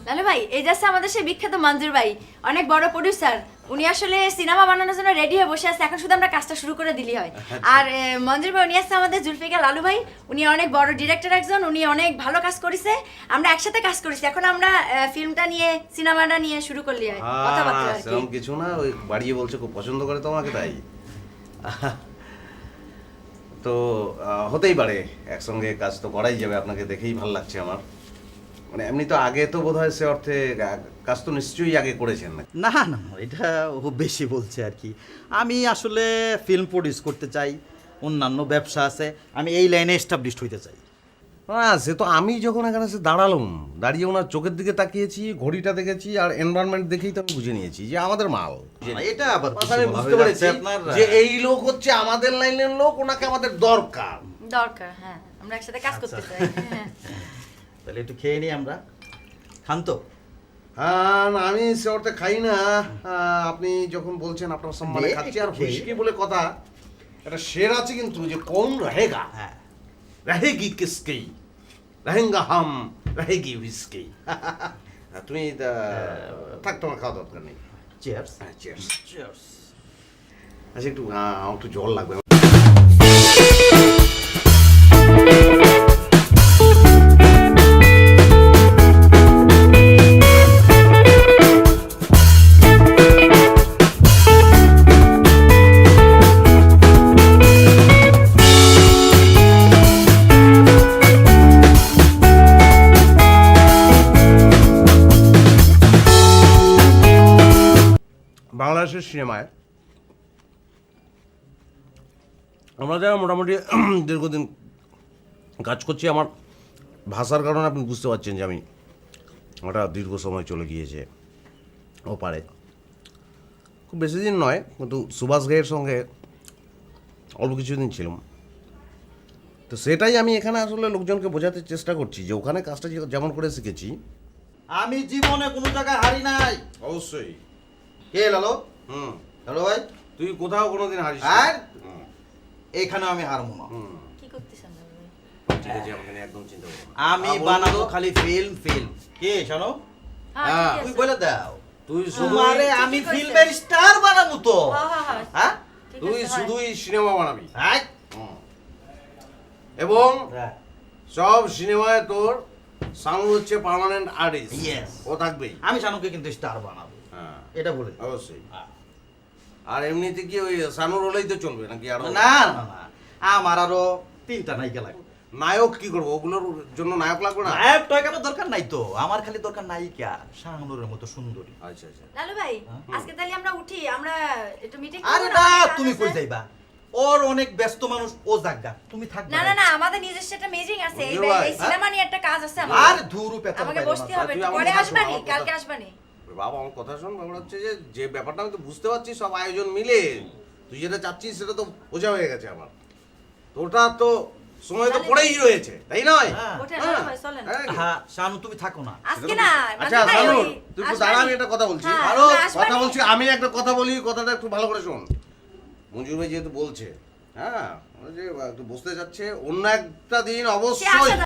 লালু ভাই এই যাচ্ছে আমাদের সেই বিখ্যাত মঞ্জুর ভাই, অনেক বড় প্রোডিউসার। উনি আসলে সিনেমা বানানোর জন্য রেডি হয়ে বসে আছে, এখন শুধু আমরা কাজটা শুরু করে দিলি হয়। আর মঞ্জুর ভাই উনি আসছে আমাদের জুলফিকার লালু ভাই, উনি অনেক বড় ডিরেক্টর একজন, উনি অনেক ভালো কাজ করেছে, আমরা একসাথে কাজ করেছি। এখন আমরা ফিল্মটা নিয়ে সিনেমাটা নিয়ে শুরু করলি হয় কথাবার্তা আর কি। সেরকম কিছু না, ওই বাড়িয়ে বলছে খুব পছন্দ করে তোমাকে তাই। তো হতেই পারে, একসঙ্গে কাজ তো করাই যাবে, আপনাকে দেখেই ভালো লাগছে আমার। মানে এমনি তো আগে তো বোধহয় সে অর্থে কাজ তো নিশ্চয়ই আগে করেছেন না? না না, এটা ও বেশি বলছে আর কি। আমি আসলে ফিল্ম প্রডিউস করতে চাই, অন্যান্য ব্যবসা আছে, আমি এই লাইনে এস্টাবলিশড হইতে চাই। হ্যাঁ, সে তো আমি যখন এখানে এসে দাঁড়ালাম, দাঁড়িয়ে ওনার চোখের দিকে তাকিয়েছি, ঘড়িটা দেখেছি, আর এনভায়রনমেন্ট দেখেই তো আমি বুঝে নিয়েছি যে আমাদের মাল। এটা আবার আমি বুঝতে পেরেছি যে এই লোক হচ্ছে আমাদের লাইনের লোক, ওনাকে আমাদের দরকার। দরকার, হ্যাঁ, আমরা একসাথে কাজ করতে চাই। তাহলে একটু খেয়ে নিই আমরা। খান তো? হ্যাঁ, না, আমি সে অর্থে খাই না। আপনি যখন বলছেন আপনার সম্মানে খাচ্ছি, আর হুইস্কি বলে কথা, এটা শের আছে কিন্তু যে কোন রহেগা, হ্যাঁ, रहेगी किसकी, रहेंगा हम, रहेगी विस्की। তুমি থাক, তোমার খাওয়া দরকার নেই। চিয়ার্স। হ্যাঁ, cheers। চিয়ার্স। আচ্ছা, একটু আমার একটু জল লাগবে। বাংলাদেশের সিনেমায় আমরা যারা মোটামুটি দীর্ঘদিন কাজ করছি, আমার ভাষার কারণে আপনি বুঝতে পারছেন যে আমি একটা দীর্ঘ সময় চলে গিয়েছে ও পারে, খুব বেশি দিন নয়, কিন্তু সুভাষ ঘাইয়ের সঙ্গে অল্প কিছুদিন ছিলাম। তো সেটাই আমি এখানে আসলে লোকজনকে বোঝাতে চেষ্টা করছি যে ওখানে কাজটা যেমন করে শিখেছি। আমি জীবনে কোনো জায়গায় হারি নাই। অবশ্যই। কে লালো? হ্যালো ভাই, তুই কোথাও কোনোদিন হারিস না। আর এখানে আমি হারবো না। কি করতেছেন লালু ভাই? ঠিক আছে, আমাকে নিয়ে একদম চিন্তা করো না। আমি বানাবো খালি ফিল্ম ফিল্ম। কে শোনো? হ্যাঁ, ঠিক তুই আছে। বলে দাও, তুই শুধু তোমারে ঠিকই আমি কইছে। ফিল্মের স্টার বানাবো তো। হ্যাঁ, ঠিক তুই আছে, হয়। শুধুই সিনেমা বানাবি, হ্যাঁ, এবং সব সিনেমায় তোর সাউন্ড হচ্ছে পার্মানেন্ট আর্টিস্ট। Yes. ও থাকবেই। আমি শানুকে কিন্তু স্টার বানাবো, হ্যাঁ, এটা বলে দিই। অবশ্যই। আর এমনিতে কি ওই সানুর হলেই তো চলবে নাকি আরো? না না না, আমার আরো 3টা নায়িকা লাগবে। নায়ক কি করবো? ওগুলোর জন্য নায়ক লাগবে না? নায়ক টায়কের দরকার নাই তো, আমার খালি দরকার নায়িকা শানুরের মতো সুন্দরী। আচ্ছা আচ্ছা। লালু ভাই আজকে তাহলে আমরা উঠি, আমরা একটু মিটিং আরে না, তুমি কই যাইবা? ওর অনেক ব্যস্ত মানুষ, ও জাগা, তুমি থাকবে। না না না, আমাদের নিজস্ব একটা মিটিং আছে, এই বুঝলো ভাই, এই সিনেমা নিয়ে একটা কাজ আছে আর আমাদের। ধুরু পেছন আমাকে বসতে হবে, তুই একটু আমার পরে কথা শোন, আসবানি, আমার কথা- কালকে আসবানি। বাবা, আমার কথা শোন। ব্যাপার হচ্ছে যে ব্যাপারটা আমি তো বুঝতে পারছি, সব আয়োজন মিলে তুই যেটা চাচ্ছিস সেটা তো বোঝা হয়ে গেছে আমার। তো ওটা তো সময় তো পড়েই রয়েছে, তাই নয়? হ্যাঁ। ওঠেন হ্যাঁ। লালু ভাই, চলেন। হ্যাঁ। হ্যাঁ, শানু তুমি থাকো না। আজকে না, আচ্ছা মাঝে ভাই, সানুর, ওই তুই একটু আসবানি। দাঁড়া, আমি একটা কথা বলছি। হ্যাঁ, আরো আমরা আসবানি। কথা বলছি, আমি একটা কথা বলি, কথাটা একটু ভালো করে শোন। মঞ্জুর ভাই যেহেতু বলছে, হ্যাঁ, ও যে একটু বসতে যাচ্ছে, অন্য একটা দিন সে অবশ্যই আসে না।